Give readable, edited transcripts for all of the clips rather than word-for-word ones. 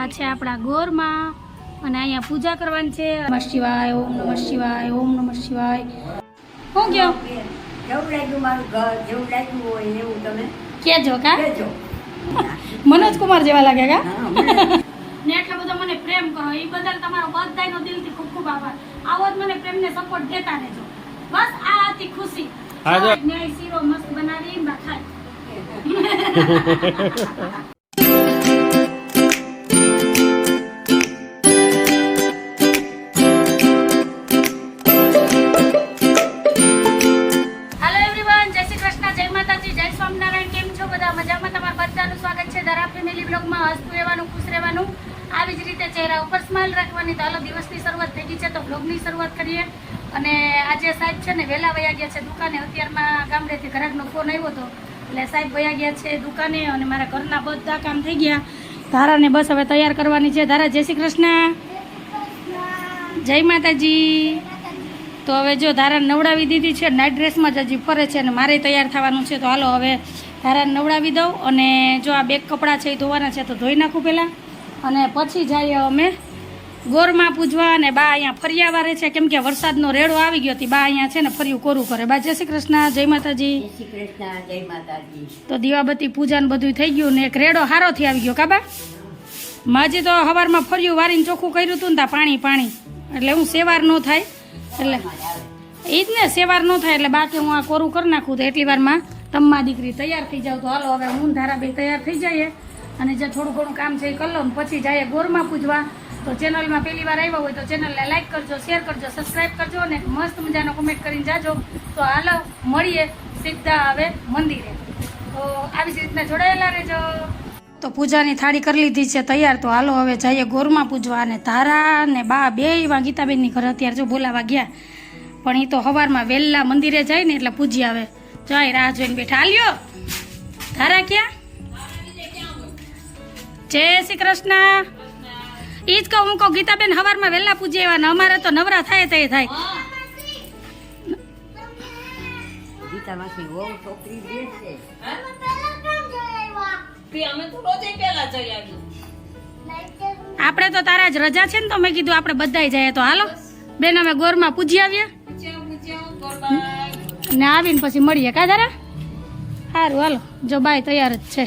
આ છે આપણા ગોરમાં અને અહીંયા પૂજા કરવાની છે. નમઃ શિવાય, ઓમ નમઃ શિવાય, ઓમ નમઃ શિવાય. હું ગયો જેવું લાગ્યું મારું ઘર જેવું લાગ્યું હોય એવું તમે કેજો કા કહેજો. મનોજ કુમાર જેવા લાગે કા હા, મને ને એટલો બધો મને પ્રેમ કરો એ બદલ તમારો બધાનો દિલથી ખૂબ ખૂબ આભાર. આવો જ મને પ્રેમને સપોર્ટ દેતા રહેજો. બસ આ હતી ખુશી. ન્યાય શીરો મસ્ત બનાવી બા ખાય. હેલો એવરીવન, જય શ્રી કૃષ્ણ, જય માતાજી, જય સ્વામિનારાયણ. કેમ છો બધા? મજામાં? તમારા બધાનું સ્વાગત છે ધરા ફેમિલી બ્લોગમાં. હસતું રહેવાનું, ખુશ રહેવાનું, આવી જ રીતે ચહેરા ઉપર સ્માઇલ રાખવાની. તો હાલો, દિવસની શરૂઆત થઈ ગઈ છે તો બ્લોગની શરૂઆત કરીએ. અને આજે સાહેબ છે ને વહેલા વયા ગયા છે દુકાને. અત્યારમાં ગામડેથી ઘરાકનો ફોન આવ્યો હતો એટલે સાહેબ વયા ગયા છે દુકાને અને મારા ઘરના બધા કામ થઈ ગયા. ધારાને બસ હવે તૈયાર કરવાની છે. ધારા, જય શ્રી કૃષ્ણ, જય માતાજી. તો હવે જો ધારાને નવડાવી દીધી છે, નાઇટ ડ્રેસમાં જ હજી ફરે છે અને મારે તૈયાર થવાનું છે. તો હાલો હવે ધારાને નવડાવી દઉં અને જો આ બેગ કપડાં છે એ ધોવાના છે તો ધોઈ નાખું પહેલાં અને પછી જઈએ અમે ગોરમાં પૂજવા. અને બા અહીંયા ફરિયા વારે છે કેમ કે વરસાદનો રેડો આવી ગયો હતી. બા અહીંયા છે ને ફર્યું કોરું કરે. બા, જય શ્રી કૃષ્ણ, જય માતાજી. જય શ્રી કૃષ્ણ, જય માતાજી. તો દીવાબત્તી પૂજા ને બધું થઈ ગયું ને એક રેડો હારોથી આવી ગયો કાબા. માજી તો સવારમાં ફર્યું વારીને ચોખ્ખું કર્યું હતું ને તા પાણી પાણી એટલે હું સેવાર ન થાય એટલે એ જ ને સેવાર ન થાય એટલે બાકી હું આ કોરું કરી નાખું. તો એટલી વારમાં તમ્મા દીકરી તૈયાર થઈ જાવ. તો હાલો હવે હું ધારા બે તૈયાર થઈ જઈએ અને જે થોડું ઘણું કામ છે એ કરી લઉં પછી જઈએ ગોરમાં પૂજવા. તો ચેનલમાં પહેલી વાર આવ્યા હોય તો ચેનલને લાઈક કરજો, શેર કરજો, સબસ્ક્રાઈબ કરજો અને મસ્ત મજાનો કમેન્ટ કરીને જાજો. તો હાલો મળીએ સીધા હવે મંદિરે. તો આવી જ રીતના જોડાયેલા રહેજો. તો પૂજાની થાળી કરી લીધી છે તૈયાર. તો હાલો હવે જઈએ ગોરમાં પૂજવા. અને ધારા ને બા બેયમાં ગીતાબેનની ઘરે અત્યારે જો બોલાવા ગયા પણ એ તો સવારમાં વહેલા મંદિરે જાય ને એટલે પૂજી આવે. જાય રાહ જોઈને બેઠા. હાલ્યો ધારા ક્યાં? જય શ્રી કૃષ્ણ. ઈ જ કહું હું કહું ગીતાબેન સવારમાં વહેલા પૂજી આવ્યા. અમારે તો નવરા થાય તે થાય. ગીતા માસી વહુ છોકરી બે છે. આપણે તો તારા જ રજા છે ને તો મેં કીધું આપણે બધાય જાય. તો હાલો બેન અમે ગોરમાં પૂજી આવીએ ને આવીને પછી મળીએ કા ધારા. સારું હાલો, જો બાય તૈયાર જ છે.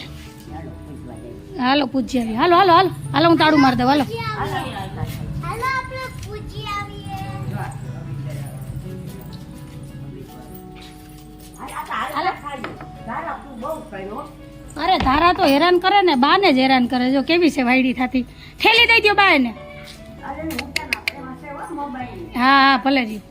હાલો પૂજી આવીએ. હાલો હાલો હાલો હાલો હું તાળું મારી દઉં. હાલો અરે ધારા તો હેરાન કરે ને બા ને જ હેરાન કરે. જો કેવી છે વાયડી થતી. ઠેલી દઈ દો બા ને. હા હા ભલે જી.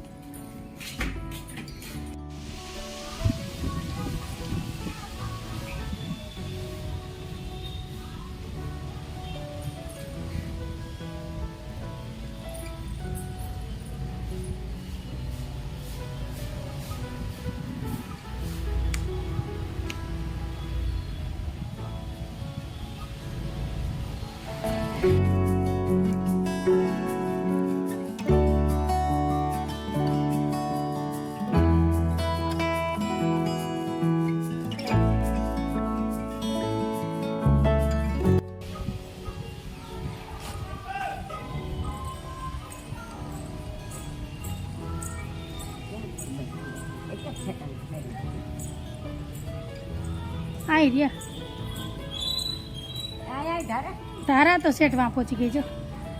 આઈ રહ્યા ધારા તો સેટમાં પહોંચી ગઈ. જો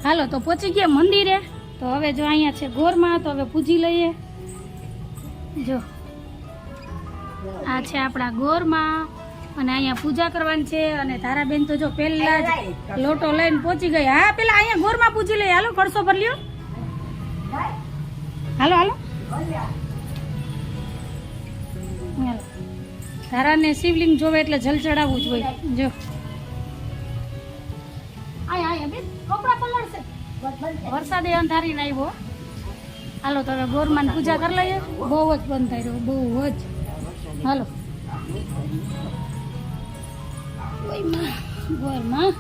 હાલો તો પહોંચી ગયા મંદિરે. તો હવે જો અહીંયા છે ગોરમાં તો હવે પૂજી લઈએ. જો આ છે આપણા ગોરમાં અને અહીંયા પૂજા કરવાની છે. અને ધારાબેન તો જો પહેલા જ લોટો લઈને પહોંચી ગઈ. હા પેલા અહીંયા ગોરમાં પૂજી લઈએ. હાલો કળશો ભર લ્યો. હાલો હાલો ધારાને શિવલિંગ જોવે એટલે જલ ચડાવવું જ હોય. જો વરસાદે અંધારીને આવ્યો. હાલો તો હવે ગોરમાં પૂજા કરી લઈએ. બહુ જ બંધ થઈ રહ્યો, બહુ જ. હાલો ગોરમાં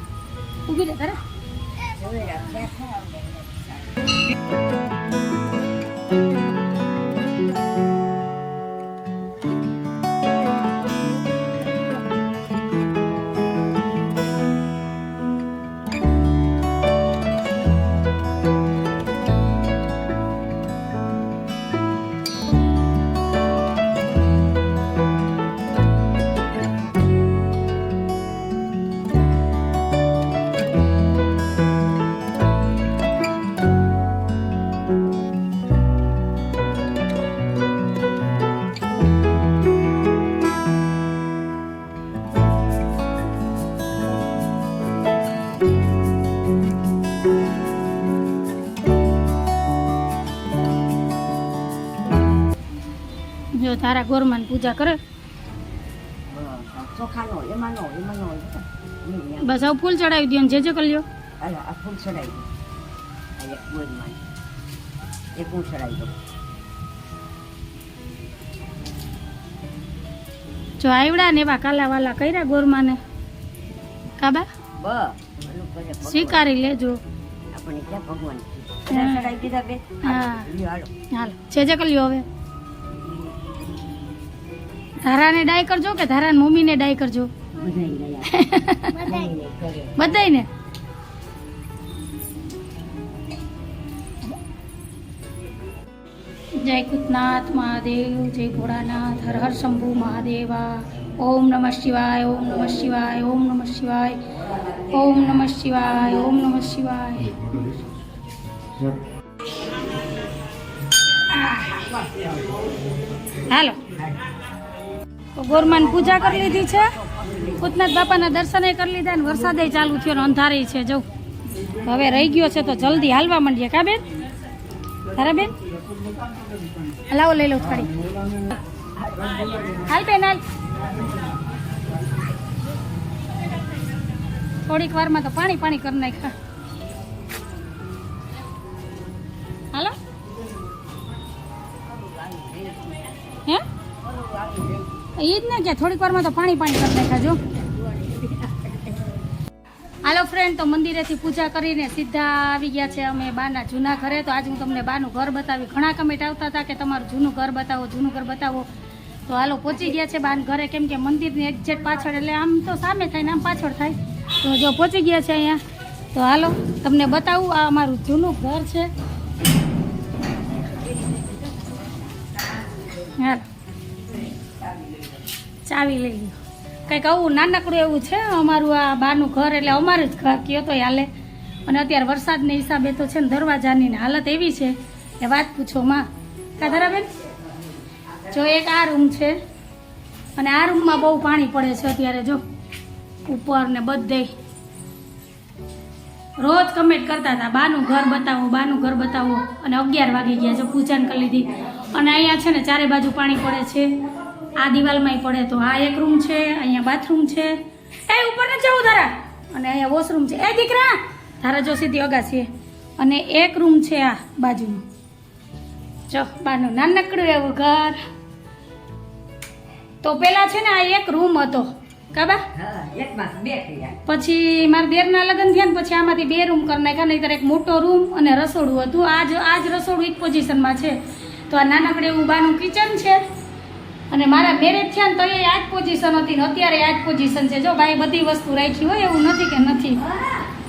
ઊભી રહે તારે. તારા ગોરમાન પૂજા કરે. ચોખાનો એમાં નો બસ હવે ફૂલ ચડાવી દો ને જે કરી લ્યો. હાલો આ ફૂલ ચડાવી દો. આ એક ગોળમાં એક હું ચડાવી દઉં. જો આવડા ને એવા કાલા વાલા કર્યા ગોરમાને કાબા સ્વીકારી લેજો. આપણે ક્યાં ભગવાન ચડાવી દીધા બે. હા હાલો હાલો જે કરી લ્યો. હવે ધારાને ડાય કરજો કે ધારાને મમ્મીને ડાય કરજો. બધાયને જય કુતનાથ મહાદેવ, જય ભોળાનાથ, હર હર શંભુ મહાદેવા. ઓમ નમઃ શિવાય, ઓમ નમઃ શિવાય, ઓમ નમઃ શિવાય, ઓમ નમઃ શિવાય, ઓમ નમઃ શિવાય. હાલો ગોરમાન પૂજા કરી લીધી છે, ભૂતનાથ બાપાના દર્શને કરી લીધા ને વરસાદે ચાલુ થયો ને અંધારી છે. જો હવે રહી ગયો છે તો જલ્દી હાલવા માંડીએ. કા બેન? ખરા બેન? લાવો લઈ લો થાળી. હાલ બેન હાલ. થોડીક વારમાં તો પાણી પાણી કરી નાખ્યા. હાલો હે એ જ ને કે થોડીક વારમાં તો પાણી પાણી કરી નાખ્યા. જો હાલો ફ્રેન્ડ, તો મંદિરેથી પૂજા કરીને સીધા આવી ગયા છે અમે બાના જૂના ઘરે. તો આજે હું તમને બાનું ઘર બતાવી. ઘણા કમેન્ટ આવતા હતા કે તમારું જૂનું ઘર બતાવો, જૂનું ઘર બતાવો. તો હાલો પહોંચી ગયા છે બાન ઘરે, કેમ કે મંદિરની એક્ઝેક્ટ પાછળ, એટલે આમ તો સામે થાય ને આમ પાછળ થાય. તો જો પહોંચી ગયા છે અહીંયા. તો હાલો તમને બતાવું. આ અમારું જૂનું ઘર છે. હાલ ચાવી લઈ લ્યો. કંઈક આવું નાનકડું એવું છે અમારું આ બાનું ઘર, એટલે અમારું જ ઘર કયો તો હાલે. અને અત્યારે વરસાદને હિસાબે તો છે ને દરવાજાની હાલત એવી છે એ વાત પૂછો માં. કા ધરાબેન? જો એક આ રૂમ છે અને આ રૂમમાં બહુ પાણી પડે છે અત્યારે. જો ઉપર ને બધે રોજ કમેન્ટ કરતા હતા બાનું ઘર બતાવો, બાનું ઘર બતાવો. અને 11 વાગી ગયા છે, પૂજાન કરી લીધી. અને અહીંયા છે ને ચારે બાજુ પાણી પડે છે. આ દિવાલમાંય પડે. તો આ એક રૂમ છે, અહીંયા બાથરૂમ છે. એ ઉપર ન જવું ધારા. અને અહીંયા વોશરૂમ છે. એ દીકરા ધારા જો સીધી અગાસી. અને એક રૂમ છે આ બાજુનું. જો બાનું નાનકડું એવું ઘર. તો પેલા છે ને આ એક રૂમ હતો કાબા. પછી મારા દેરના લગ્ન થયા ને પછી આમાંથી 2 રૂમ કરી નાખ્યા. નહીંતર એક મોટો રૂમ અને રસોડું હતું. આજ રસોડું એક પોઝિશનમાં છે. તો આ નાનકડું એવું બાનું કિચન છે. અને મારા મેરેજ થયા ને તો એ આ જ પોઝિશન હતી ને અત્યારે આ જ પોઝિશન છે. જો ભાઈ બધી વસ્તુ રાખી હોય એવું નથી કે નથી.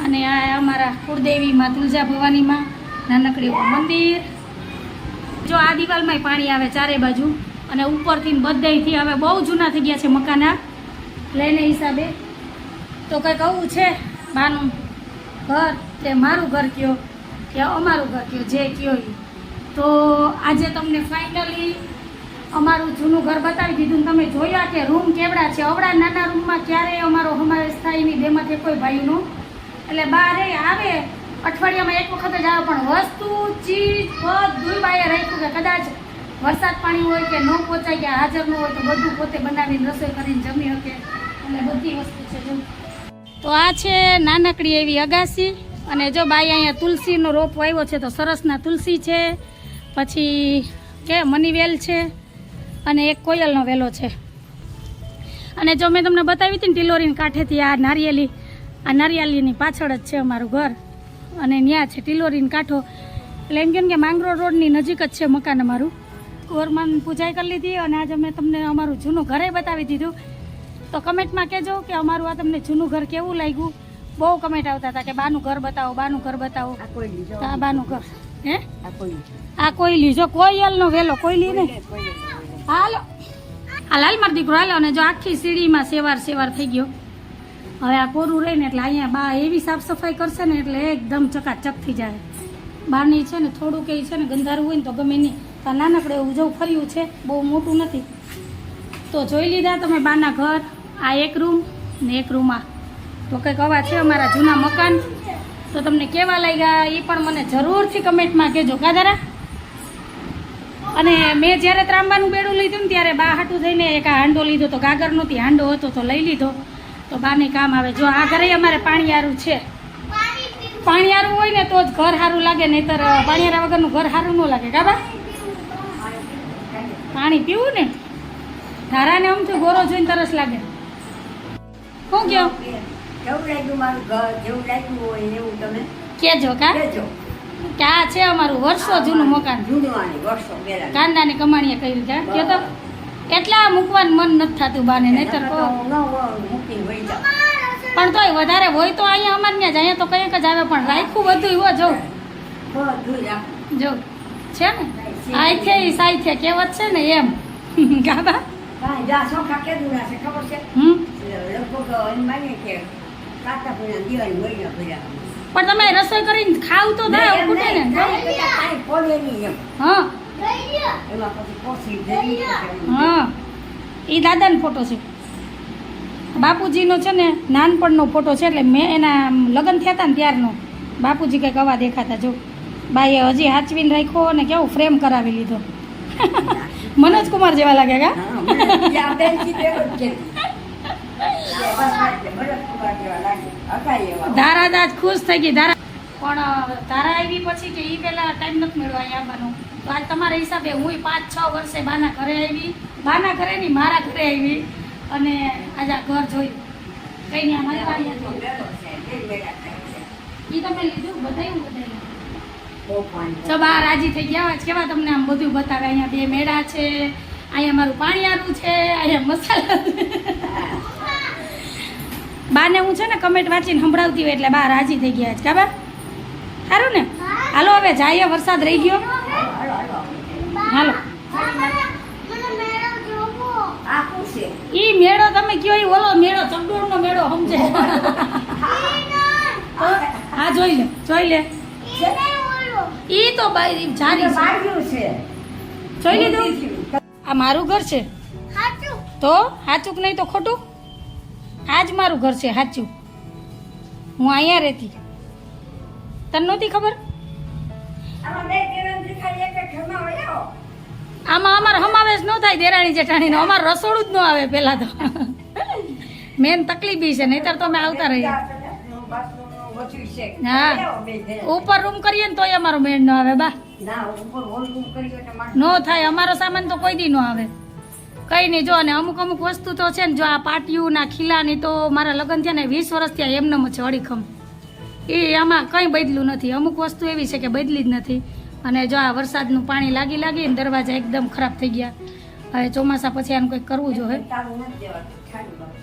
અને આ અમારા કુળદેવીમાં તુલજા ભવાનીમાં નાનકડી મંદિર. જો આ દિવાલમાંય પાણી આવે ચારે બાજુ. અને ઉપરથી ને બધાયથી હવે બહુ જૂના થઈ ગયા છે મકાના લઈને હિસાબે. તો કંઈક આવું છે બાનું ઘર. તે મારું ઘર કયો કે અમારું ઘર કયો, જે કયો એ. તો આજે તમને ફાઇનલી અમારું જૂનું ઘર બતાવી દીધું. તમે જોયા કે રૂમ કેવડા છે. અવડા નાના રૂમમાં ક્યારેય અમારો સમાવેશ થાય નહીં બેમાંથી કોઈ ભાઈનો. એટલે બારે આવે અઠવાડિયામાં એક વખત જ આવે. પણ વસ્તુ ચીજ બધું બાએ રાખ્યું કે કદાચ વરસાદ પાણી હોય કે ન પહોંચાય કે હાજર ન હોય તો બધું પોતે બનાવીને રસોઈ કરીને જમી શકે. એટલે બધી વસ્તુ છે. જો તો આ છે નાનકડી એવી અગાસી. અને જો બાઈ અહીંયા તુલસીનો રોપ વાવ્યો છે. તો સરસના તુલસી છે, પછી કે મનીવેલ છે, અને એક કોયલનો વેલો છે. અને જો મેં તમને બતાવી હતી ને ટિલોરીની કાંઠેથી આ નારિયેલીની પાછળ જ છે અમારું ઘર. અને ત્યાં છે ટિલોરીનો કાંઠો. એટલે એમ કે માંગરોળ રોડની નજીક જ છે મકાન અમારું. ગોરમાન પૂજા કરી લીધી અને આજે મેં તમને અમારું જૂનું ઘરે બતાવી દીધું. તો કમેન્ટમાં કહેજો કે અમારું આ તમને જૂનું ઘર કેવું લાગ્યું. બહુ કમેન્ટ આવતા હતા કે બાનું ઘર બતાવો, બાનું ઘર બતાવો. તો આ બાનું ઘર હે આ કોયલી. જો કોયલનો વેલો, કોયલી ને. હાલો આ લાલ માર દીકરો હાલો. અને જો આખી સીડીમાં સેવાર થઈ ગયો. હવે આ કોરું રહીને એટલે અહીંયા બા એવી સાફ સફાઈ કરશે ને એટલે એકદમ ચકાચક થઈ જાય. બારની છે ને થોડું કંઈ છે ને ગંધારું હોય ને તો ગમે નહીં. તો નાનકડે એવું જવું ફર્યું છે, બહુ મોટું નથી. તો જોઈ લીધા તમે બાના ઘર. આ એક રૂમ ને એક રૂમમાં. તો કંઈક આવા છે અમારા જૂના મકાન. તો તમને કેવા લાગ્યા એ પણ મને જરૂરથી કમેન્ટમાં કહેજો. કાદારા અને મેં જ્યારે ત્રાંબાનું બેડું લીધું ને ત્યારે બા હાટું થઈને એક આ હાંડો લીધો તો ગાગર નહોતી, હાંડો હતો તો લઈ લીધો. તો બાને કામ આવે. જો આ ઘરે અમારે પાણીયારું છે. પાણીયારું હોય ને તો જ ઘર સારું લાગે, નહીતર પાણીયારા વગરનું ઘર સારું ન લાગે. કાબા પાણી પીવું ને ધારાને અમથું ગોરો જોઈને તરસ લાગે. શું કહો? કેવું લાગ્યું મારું ઘર? જેવું લાગ્યું હોય એવું તમે કેજો કા કહેજો. કે આ છે અમારું વર્ષો જૂનું મકાન, જૂનું આની વર્ષો પહેલા કાંદાની કમાણીએ કર્યું છે. કયો તો એટલા મૂકવાનું મન નથી થતું બાને, નહીતર કહો. મૂકી વહી જાઓ. પણ તોય વધારે હોય તો અહીંયા અમારે ત્યાં જ, અહીંયા તો કંઈક જ આવે. પણ રાખ્યું બધું હો. જો બધું રાખો. જો છે ને આઈથે ઈ સાઈથે કહેવત છે ને એમ. ગાબા કાંઈ જા ચોખા કેદું ના છે ખબર છે? લગભગ એમ માનીએ કે કાકા પૂરા દિવાળી મહિના ભર્યા. પણ તમે રસોઈ કરીને ખાવ તો થાય ખૂટે ને. કાંઈ પડે નહીં એમ. હા એમાં પછી કોસી ભરી હા એ દાદાનો ફોટો છે. બાપુજીનો છે ને નાનપણનો ફોટો છે, એટલે મેં એના લગ્ન થયા હતા ને ત્યારનો. બાપુજી કંઈક આવા દેખાતા. જો બાઈએ હજી હાચવીને રાખ્યો અને કેવું ફ્રેમ કરાવી લીધો. મનોજ કુમાર જેવા લાગે કા? ધારા દાદ ખુશ થઈ ગઈ. ધારા પણ ધારા આવી પછી કે એ પેલા ટાઈમ નથી મળ્યો અહીંયા આવવાનો. તો આજ તમારા હિસાબે હું 5-6 વર્ષે બાના ઘરે આવી. બાના ઘરે નહીં, મારા ઘરે આવી. અને આજે આ ઘર જોયું. કઈ નહીં અમારી વાડી એ તમે લીધું બધાયું તો બા રાજી થઈ ગયા. કેવા તમને આમ બધું બતાવે. અહીંયા 2 મેળા છે, અહીંયા મારું પાણીયારું છે, અહીંયા મસાલા છે. બાને હું છે ને કમેન્ટ વાંચીને સંભળાવતી હોય એટલે બા રાજી થઈ ગયા છે. કાબા સારું ને? હાલો હવે જાય, વરસાદ રહી ગયો. હાલો ઈ મેળો તમે કયો, ઈ ઓલો મેળો ચકડોળનો મેળો સમજે. હા જોઈ લે, જોઈ લે. ઈ તો બાઈ જારી છે. જોઈ લીધું? આ મારું ઘર છે તો સાચું કે નહીં તો ખોટું? આ જ મારું ઘર છે સાચું. હું અહીંયા રહેતી. તને નહોતી ખબર? આમાં અમારો સમાવેશ ન થાય દેરાણી જેઠાણીનો. અમારું રસોડું જ ન આવે પહેલા તો. મેન તકલીફ ઈ છે, નહીતર તો અમે આવતા રહીએ. હા ઉપર રૂમ કરીએ ને તોય અમારો મેળ ન આવે બા. નો થાય અમારો સામાન તો કોઈ દી ન આવે. કઈ નહીં. જો અને અમુક અમુક વસ્તુ તો છે ને, જો આ પાટિયું ના ખીલાની તો મારા લગ્ન થયા ને 20 વર્ષ થયા એમનેમ છે અડીખમ. એ આમાં કંઈ બદલું નથી. અમુક વસ્તુ એવી છે કે બદલી જ નથી. અને જો આ વરસાદનું પાણી લાગી લાગીને દરવાજા એકદમ ખરાબ થઈ ગયા. હવે ચોમાસા પછી આનું કંઈક કરવું જોઈએ.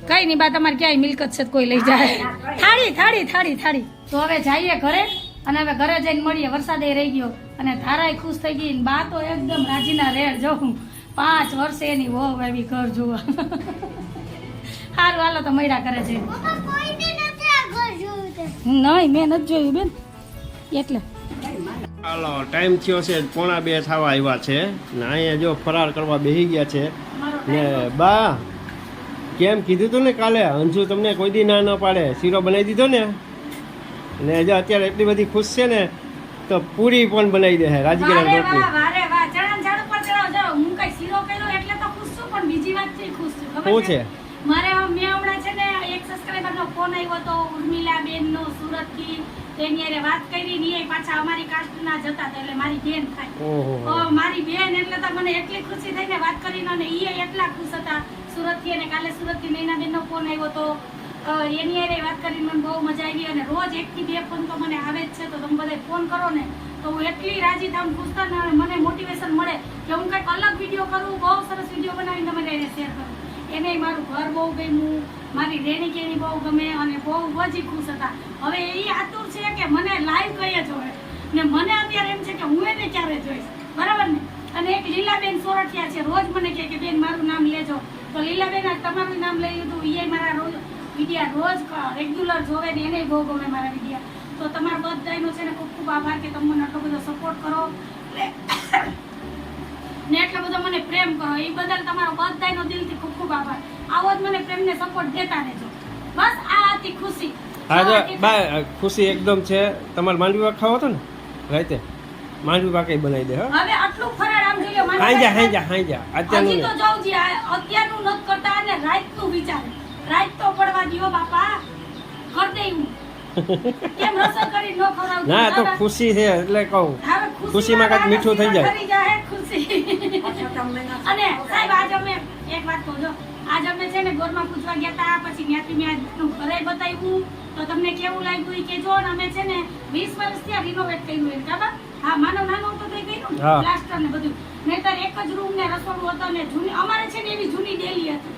કઈ નહીં બા, તમારે ક્યાંય મિલકત છે કોઈ લઈ જાય. થાળી થાળી થાળી થાળી. તો હવે જઈએ ઘરે, અને હવે ઘરે જઈને મળીએ. વરસાદે રહી ગયો અને ધારાય ખુશ થઈ ગઈ. બા તો એકદમ રાજીના રેડ. જોઉં 5 વર્ષે એની વહુ આવી ઘર જોવા. સારું હાલો તો મળ્યા કરે છે. નહીં મેં નથી જોયું બેન, એટલે હાલો ટાઈમ થયો છે 1:45 થવા આવ્યા છે ને અહીંયા જો ફરાર કરવા બેસી ગયા છે ને. બા કેમ કીધું તું ને કાલે, અંજુ તમને કોઈ દી ના ન પાડે. શીરો બનાવી દીધો ને જો અત્યારે એટલી બધી ખુશ છે ને તો પૂરી પણ બનાવી દે. રાજગીરા રોટલી. હું કઈ શીરો કર્યો એટલે તો ખુશ છું, પણ બીજી વાત થી ખુશ છું. શું છે? મારે મેં હમણાં છે ને એક સબસ્ક્રાઇબર નો ફોન આવ્યો તો ઉર્મિલા બેન નો સુરત થી. તેની હારે વાત કરી ની, એ પાછા અમારી કાસ્ટ ના જતા હતા, એટલે મારી બેન થાય. મારી બેન એટલે તો મને એટલી ખુશી થઈ ને વાત કરીને. અને ઈ એટલા ખુશ હતા સુરત થી. અને કાલે સુરત થી નૈના બેન નો ફોન આવ્યો તો એની હારે વાત કરીને મને બહુ મજા આવી. અને રોજ 1 થી 2 ફોન તો મને આવે જ છે. તો તમે બધા ફોન કરો ને તો હું એટલી રાજી થાઉં, ખુશ થાઉં ને મને મોટિવેશન મળે કે હું કંઈક અલગ વિડીયો કરું, બહુ સરસ વિડીયો બનાવીને તમારે એને શેર કરું. એને મારું ઘર બહુ ગમ્યું, મારી રેણી કેણી બહુ ગમે અને બહુ જ ખુશ હતા. હવે એ આતુર છે કે મને લાઈવ કહીએ જોવે ને. મને અત્યારે એમ છે કે હું એને ક્યારે જોઈશ, બરાબર ને? અને એક લીલાબેન સોરઠિયા છે, રોજ મને કહે કે બેન મારું નામ લેજો. તો લીલાબેન તમારું નામ લઈ લીધું. એ મારા રોજ વિડીયા રોજ રેગ્યુલર જોવે ને એને બહુ ગમે મારા વિડીયા. તો તમારા બધાનો છે ને ખૂબ ખૂબ આભાર કે તમે મને આટલો બધો સપોર્ટ કરો ને એટલો બધો મને પ્રેમ કરો. એ બદલ તમારો બધાનો દિલથી ખૂબ ખૂબ આભાર. આવો જ મને પ્રેમને સપોર્ટ દેતા રહેજો. બસ આ હતી ખુશી. હા બા ખુશી એકદમ છે. તમારે માંડવી ખાવો હતો ને રાતે? માંડવી પાકે બનાવી દે હો હવે આટલું ફરાળ આમ જોઈ લો હાઈ જા અત્યારનું હજી તો ને. જાઉં જી અત્યારનું નથી કરતા અને રાતનું વિચારે રાત તો પડવા દ્યો બાપા કર દે હું કેમ રસોઈ કરી ન ખવડાવું ના તો ખુશી છે એટલે કહું હવે ખુશીમાં કાંઈક મીઠું થઈ જાય. કરી જાય ખુશી પાછો તમે ના અને સાહેબ આજ અમે એક વાત કહું જો આજ અમે છે ને ગોરમાં પૂછવા ગયા હતા પછી ત્યાંથી મેં આજનું ઘરે બતાવ્યું તો તમને કેવું લાગ્યું ઈ કહેજો ને અમે છે ને 20 વર્ષ ત્યાં રિનોવેટ કર્યું એમ બરાબર હા માનો નાનો હતો તો કર્યું ને હા. પ્લાસ્ટર ને બધું નહીતર એક જ રૂમ ને રસોડું હતો ને જૂની અમારે છે ને એવી જૂની ડેલી હતી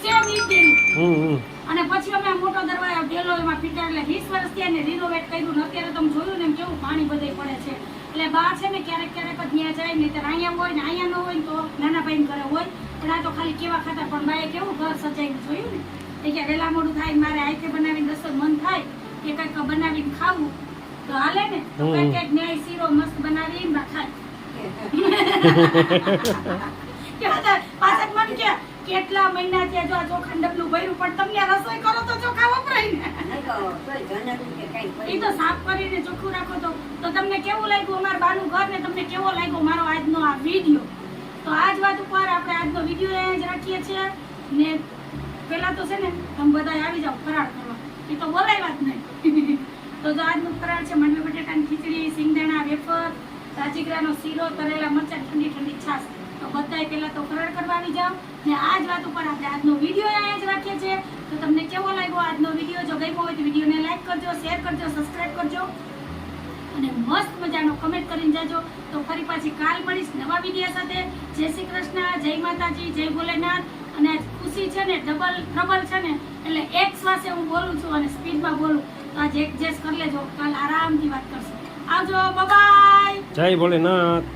સેમ ઈ ડેલી અને પછી અમે આ મોટો દરવાજો ડેલો એમાં ફિટર એટલે 20 વર્ષ ત્યાં રિનોવેટ કર્યું ને અત્યારે તમે જોયું ને એમ કેવું પાણી બધે પડે છે એટલે બા છે ને ક્યારેક ક્યારેક જ ત્યાં જાય નહીતર અહીંયા હોય ને અહીંયા ન હોય ને તો નાના ભાઈ ઘરે હોય પણ આ તો ખાલી કેવા ખાતા પણ બાએ કેવું ઘર સજાઈને જોયું ને એ કે વહેલા મોડું થાય મારે આઈતે બનાવીને રસોઈ મન થાય કે કંઈક બનાવીને ખાવું તો હાલે ને તો કંઈક કંઈક ન્યાય શીરો મસ્ત બનાવીને ખાય પાછળ મને કે કેટલા મહિના થયા જો આ ચોખા ડબલું ભર્યું પણ તમને રસોઈ કરો તો ચોખા વપરાય ને નહીં કહો તોય જનરલ કે કાંઈ એ તો સાફ કરીને ચોખ્ખું રાખો તો તમને કેવું લાગ્યું અમારા બાનું ઘર ને તમને કેવો લાગ્યો મારો આજનો આ વિડીયો તો આજ વાત ઉપર આપણે આજનો વિડીયો અહીંયા જ રાખીએ છીએ ને પહેલા તો છે ને તમે બધા આવી જાઓ ફરાળ કરવા એ તો બોલાવ્યા જ નહીં તો જો આજનું ફરાળ છે માંડવી બટેટાની ખીચડી સિંગદાણા વેફર રાજગરાનો શીરો તરેલા મરચાં ઠંડી ઠંડી છાશ તો બધાય પહેલા તો ફરાળ કરવા આવી જાઓ ને આ જ વાત ઉપર આપણે આજનો વિડીયો અહીંયા જ રાખીએ છીએ તો તમને કેવો લાગ્યો આજનો વિડીયો જો ગમ્યો હોય તો વિડીયોને લાઈક કરજો શેર કરજો સબસ્ક્રાઈબ કરજો અને મસ્ત મજાનો કમેન્ટ કરીને જાજો તો ફરી પાછી કાલ મળીશ નવા વિડીયો સાથે જય શ્રી કૃષ્ણ જય માતાજી જય ભોલેનાથ અને આજ ખુશી છે ને ટ્રબલ છે ને એટલે એક શ્વાસે હું બોલું છું અને સ્પીડમાં બોલું તો આજે એડજસ્ટ કરી લેજો કાલ આરામથી વાત કરશું આવજો બાય જય ભોલેનાથ.